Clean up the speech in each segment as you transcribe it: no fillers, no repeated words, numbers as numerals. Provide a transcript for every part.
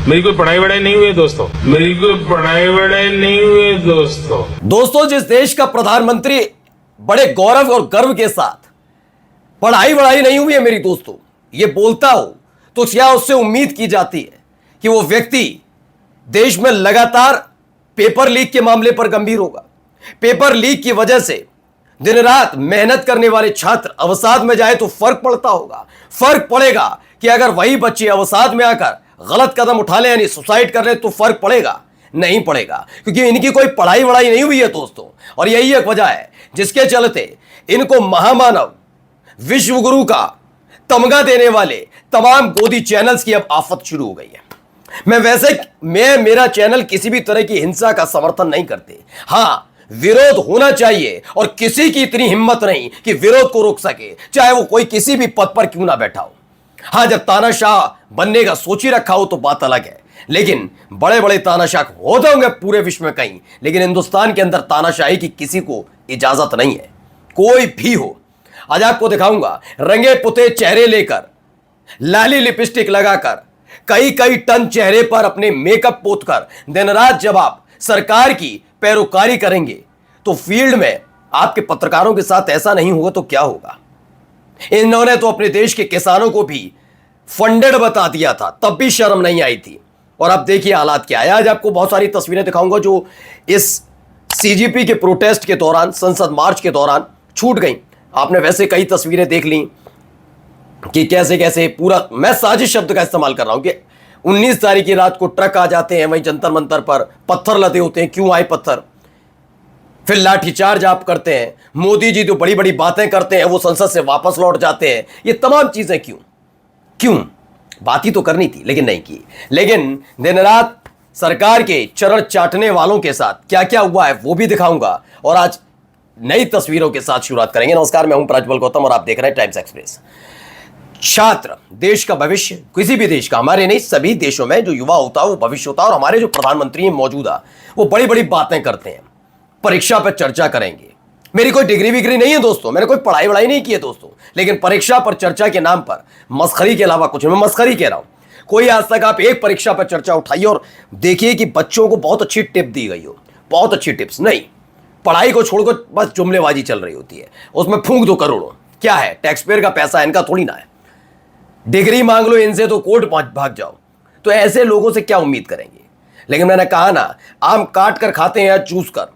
मेरी कोई पढ़ाई वढ़ाई नहीं हुई दोस्तों, मेरी कोई पढ़ाई वढ़ाई नहीं हुई दोस्तों। जिस देश का प्रधानमंत्री बड़े गौरव और गर्व के साथ पढ़ाई वढ़ाई नहीं हुई है मेरी दोस्तों, ये बोलता हो तो क्या उससे उम्मीद की जाती है कि वो व्यक्ति देश में लगातार पेपर लीक के मामले पर गंभीर होगा? पेपर लीक की वजह से दिन रात मेहनत करने वाले छात्र अवसाद में जाए तो फर्क पड़ता होगा। फर्क पड़ेगा कि अगर वही बच्चे अवसाद में आकर गलत कदम उठा ले यानी सुसाइड कर ले तो फर्क पड़ेगा? नहीं पड़ेगा, क्योंकि इनकी कोई पढ़ाई वढ़ाई नहीं हुई है दोस्तों। और यही एक वजह है जिसके चलते इनको महामानव विश्व गुरु का तमगा देने वाले तमाम गोदी चैनल्स की अब आफत शुरू हो गई है। मेरा चैनल किसी भी तरह की हिंसा का समर्थन नहीं करते। हां, विरोध होना चाहिए और किसी की इतनी हिम्मत नहीं कि विरोध को रोक सके, चाहे वो कोई किसी भी पद पर क्यों ना बैठा हो। हां, जब तानाशाह बनने का सोच ही रखा हो तो बात अलग है, लेकिन बड़े बड़े तानाशाह होते होंगे पूरे विश्व में कहीं, लेकिन हिंदुस्तान के अंदर तानाशाही की किसी को इजाजत नहीं है, कोई भी हो। आज आपको दिखाऊंगा रंगे पुते चेहरे लेकर, लाली लिपस्टिक लगाकर, कई कई टन चेहरे पर अपने मेकअप पोतकर दिन रात जब आप सरकार की पैरोकारी करेंगे तो फील्ड में आपके पत्रकारों के साथ ऐसा नहीं होगा तो क्या होगा। इन्होंने तो अपने देश के किसानों को भी फंडेड बता दिया था, तब भी शर्म नहीं आई थी। और अब देखिए हालात क्या है। आज आपको बहुत सारी तस्वीरें दिखाऊंगा जो इस सीजीपी के प्रोटेस्ट के दौरान, संसद मार्च के दौरान छूट गई। आपने वैसे कई तस्वीरें देख ली कि कैसे कैसे पूरा, मैं साजिश शब्द का इस्तेमाल कर रहा हूं कि 19 तारीख की रात को ट्रक आ जाते हैं वहीं जंतर मंतर पर, पत्थर लदे होते हैं, क्यों आए पत्थर, फिर लाठीचार्ज आप करते हैं, मोदी जी जो बड़ी बड़ी बातें करते हैं वो संसद से वापस लौट जाते हैं। ये तमाम चीजें क्यों बात ही तो करनी थी लेकिन नहीं की। लेकिन दिन रात सरकार के चरण चाटने वालों के साथ क्या क्या हुआ है वो भी दिखाऊंगा और आज नई तस्वीरों के साथ शुरुआत करेंगे। नमस्कार, मैं हूं प्रज्वल गौतम और आप देख रहे हैं टाइम्स एक्सप्रेस। छात्र देश का भविष्य, किसी भी देश का, हमारे नहीं सभी देशों में जो युवा होता है वो भविष्य होता है। और हमारे जो प्रधानमंत्री हैं मौजूदा, वो बड़ी बड़ी बातें करते हैं, परीक्षा पर चर्चा करेंगे। मेरी कोई डिग्री विग्री नहीं है दोस्तों, मैंने कोई पढ़ाई वढ़ाई नहीं की है दोस्तों, लेकिन परीक्षा पर चर्चा के नाम पर मस्खरी के अलावा कुछ, मैं मस्खरी कह रहा हूं। कोई आज तक आप एक परीक्षा पर चर्चा उठाइए और देखिए कि बच्चों को बहुत अच्छी टिप दी गई हो, बहुत अच्छी टिप्स नहीं, पढ़ाई को छोड़कर बस जुमलेबाजी चल रही होती है, उसमें फूंक दो करोड़ों। क्या है, टैक्स पेयर का पैसा है, इनका थोड़ी ना है। डिग्री मांग लो इनसे तो कोर्ट भाग जाओ, तो ऐसे लोगों से क्या उम्मीद करेंगे। लेकिन मैंने कहा ना, आम काट कर खाते हैं या चूस कर,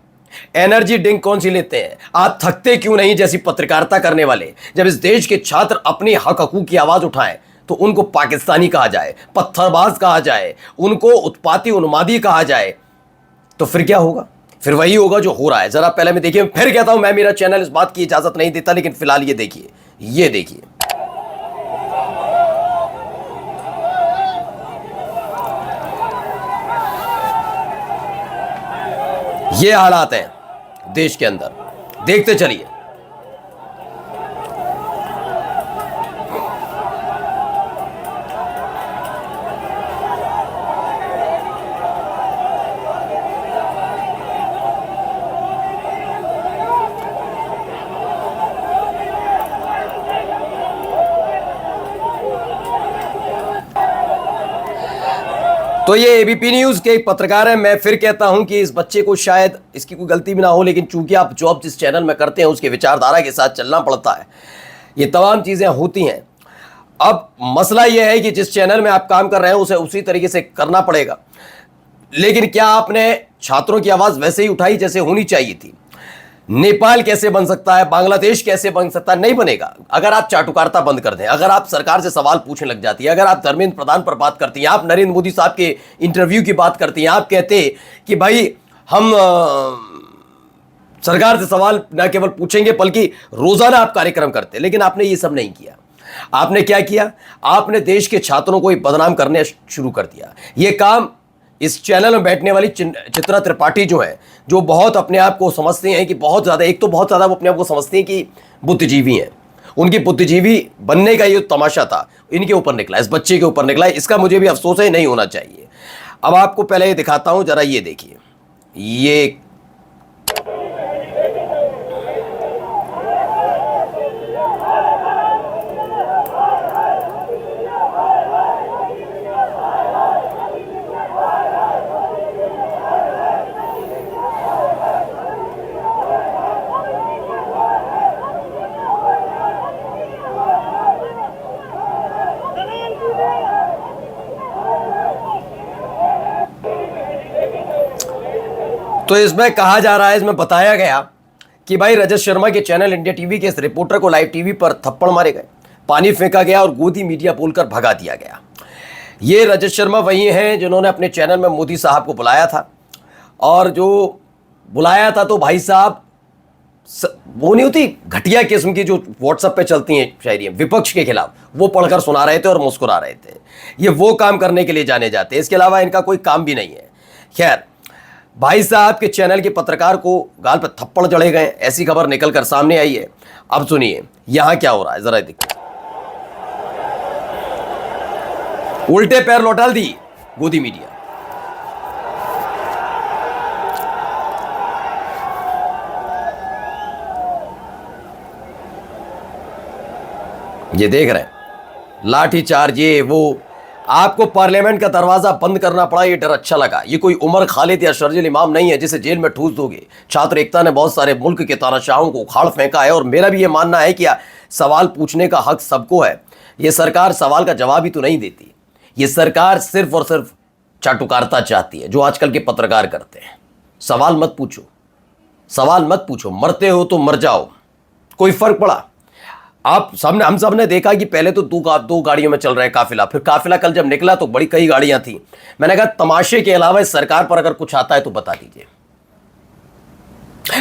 एनर्जी ड्रिंक कौन सी लेते हैं, आप थकते क्यों नहीं जैसी पत्रकारिता करने वाले। जब इस देश के छात्र अपने हक हकूक की आवाज उठाएं तो उनको पाकिस्तानी कहा जाए, पत्थरबाज कहा जाए, उनको उत्पाती उन्मादी कहा जाए, तो फिर क्या होगा? फिर वही होगा जो हो रहा है। जरा पहले मैं देखिए, फिर कहता हूं मैं, मेरा चैनल इस बात की इजाजत नहीं देता, लेकिन फिलहाल ये देखिए, ये देखिए, ये हालात हैं देश के अंदर, देखते चलिए। तो ये एबीपी न्यूज के एक पत्रकार हैं। मैं फिर कहता हूं कि इस बच्चे को शायद इसकी कोई गलती भी ना हो, लेकिन चूंकि आप जॉब जिस चैनल में करते हैं उसके विचारधारा के साथ चलना पड़ता है, ये तमाम चीजें होती हैं। अब मसला यह है कि जिस चैनल में आप काम कर रहे हैं उसे उसी तरीके से करना पड़ेगा। लेकिन क्या आपने छात्रों की आवाज वैसे ही उठाई जैसे होनी चाहिए थी? नेपाल कैसे बन सकता है, बांग्लादेश कैसे बन सकता है? नहीं बनेगा अगर आप चाटुकारिता बंद कर दें, अगर आप सरकार से सवाल पूछने लग जाती है, अगर आप धर्मेंद्र प्रधान पर बात करती हैं, आप नरेंद्र मोदी साहब के इंटरव्यू की बात करती हैं, आप कहते कि भाई हम सरकार से सवाल न केवल पूछेंगे बल्कि रोजाना आप कार्यक्रम करते, लेकिन आपने ये सब नहीं किया। आपने क्या किया? आपने देश के छात्रों को बदनाम करने शुरू कर दिया। यह काम इस चैनल में बैठने वाली चित्रा त्रिपाठी जो है, जो बहुत अपने आप को समझते हैं कि बहुत ज़्यादा, एक तो बहुत ज़्यादा वो अपने आप को समझते हैं कि बुद्धिजीवी हैं, उनकी बुद्धिजीवी बनने का ये तमाशा था, इनके ऊपर निकला, इस बच्चे के ऊपर निकला। इसका मुझे भी अफसोस है, नहीं होना चाहिए। अब आपको पहले ये दिखाता हूँ, जरा ये देखिए, ये तो इसमें कहा जा रहा है, इसमें बताया गया कि भाई रजत शर्मा के चैनल इंडिया टीवी के इस रिपोर्टर को लाइव टीवी पर थप्पड़ मारे गए, पानी फेंका गया और गोदी मीडिया बोलकर भगा दिया गया। ये रजत शर्मा वही हैं जिन्होंने अपने चैनल में मोदी साहब को बुलाया था, और जो बुलाया था तो भाई साहब वो नहीं होती घटिया किस्म की जो व्हाट्सएप पे चलती हैं शायरी विपक्ष के खिलाफ, वो पढ़कर सुना रहे थे और मुस्कुरा रहे थे। ये वो काम करने के लिए जाने जाते हैं, इसके अलावा इनका कोई काम भी नहीं है। खैर, भाई साहब के चैनल के पत्रकार को गाल पर थप्पड़ जड़े गए, ऐसी खबर निकलकर सामने आई है। अब सुनिए यहां क्या हो रहा है, जरा देखिए। उल्टे पैर लौटा दी गोदी मीडिया। ये देख रहे हैं लाठी चार्ज, ये वो। आपको पार्लियामेंट का दरवाजा बंद करना पड़ा, ये डर अच्छा लगा। ये कोई उमर खालिद या शर्जिल इमाम नहीं है जिसे जेल में ठूस दोगे। छात्र एकता ने बहुत सारे मुल्क के तानाशाहों को उखाड़ फेंका है, और मेरा भी ये मानना है कि सवाल पूछने का हक सबको है। ये सरकार सवाल का जवाब ही तो नहीं देती, ये सरकार सिर्फ और सिर्फ चाटुकारिता चाहती है, जो आजकल के पत्रकार करते हैं। सवाल मत पूछो, सवाल मत पूछो, मरते हो तो मर जाओ, कोई फर्क पड़ा। हम सब ने देखा कि पहले तो दो गाड़ियों में चल रहा है काफिला, फिर काफिला कल जब निकला तो बड़ी कई गाड़ियां थी। मैंने कहा तमाशे के अलावा इस सरकार पर अगर कुछ आता है तो बता दीजिए।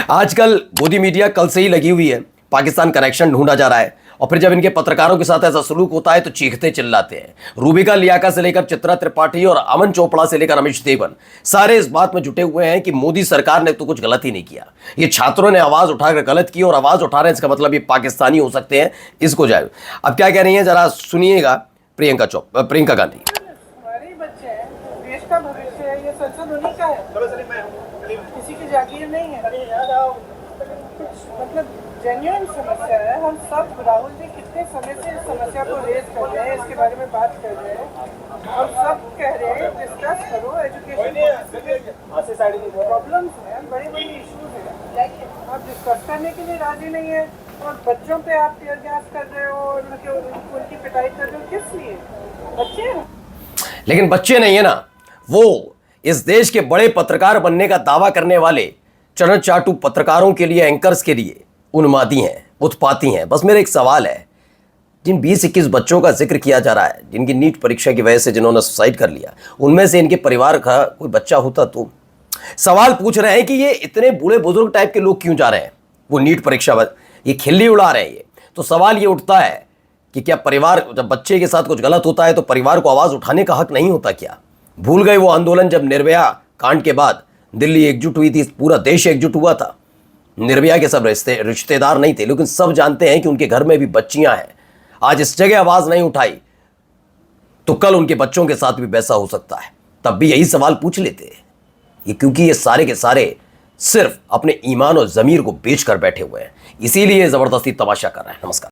आजकल गोदी मीडिया कल से ही लगी हुई है, पाकिस्तान कनेक्शन ढूंढा जा रहा है, और फिर जब इनके पत्रकारों के साथ ऐसा सलूक होता है तो चीखते चिल्लाते हैं। रूबिका लियाका से लेकर चित्रा त्रिपाठी और अमन चोपड़ा से लेकर अमिश देवन सारे इस बात में जुटे हुए हैं कि मोदी सरकार ने तो कुछ गलत ही नहीं किया। ये छात्रों ने आवाज उठाकर गलत की, और आवाज उठा रहे हैं, इसका मतलब ये पाकिस्तानी हो सकते हैं, इसको जाए। अब क्या कह रही है जरा सुनिएगा प्रियंका गांधी। हमारे बच्चे हैं, देश का भविष्य है, ये संसद उन्हीं का है, किसी की जागीर नहीं है। मतलब जेन्युइन समस्या है। हम सब, राहुल जी कितने समय से इस समस्या को रेज कर रहे हैं, इसके बारे में बात कर रहे हैं, और सब कह रहे हैं डिस्कस करो, एजुकेशन प्रॉब्लम्स हैं, बड़े बड़े इश्यूज हैं, आप डिस्कस करने के लिए राजी नहीं है, और बच्चों पे आप टीयर गैस कर रहे हो, उनकी पिटाई कर रहे हो, किस लिए? बच्चे हैं। लेकिन बच्चे नहीं है ना, वो इस देश के बड़े पत्रकार बनने का दावा करने वाले चरण चाटू पत्रकारों के लिए, एंकर्स के लिए उन्मादी हैं, उत्पाती हैं। बस मेरा एक सवाल है, जिन 20-21 बच्चों का जिक्र किया जा रहा है, जिनकी नीट परीक्षा की वजह से जिन्होंने सुसाइड कर लिया, उनमें से इनके परिवार का कोई बच्चा होता तो सवाल पूछ रहे हैं कि ये इतने बूढ़े बुजुर्ग टाइप के लोग क्यों जा रहे हैं वो नीट परीक्षा, ये खिल्ली उड़ा रहे हैं। ये तो सवाल ये उठता है कि क्या परिवार, जब बच्चे के साथ कुछ गलत होता है तो परिवार को आवाज़ उठाने का हक नहीं होता क्या? भूल गए वो आंदोलन जब निर्भया कांड के बाद दिल्ली एकजुट हुई थी, पूरा देश एकजुट हुआ था। निर्भया के सब रिश्तेदार नहीं थे, लेकिन सब जानते हैं कि उनके घर में भी बच्चियां हैं। आज इस जगह आवाज नहीं उठाई तो कल उनके बच्चों के साथ भी वैसा हो सकता है, तब भी यही सवाल पूछ लेते। ये क्योंकि ये सारे के सारे सिर्फ अपने ईमान और जमीर को बेच कर बैठे हुए हैं, इसीलिए जबरदस्ती तमाशा कर रहे हैं। नमस्कार।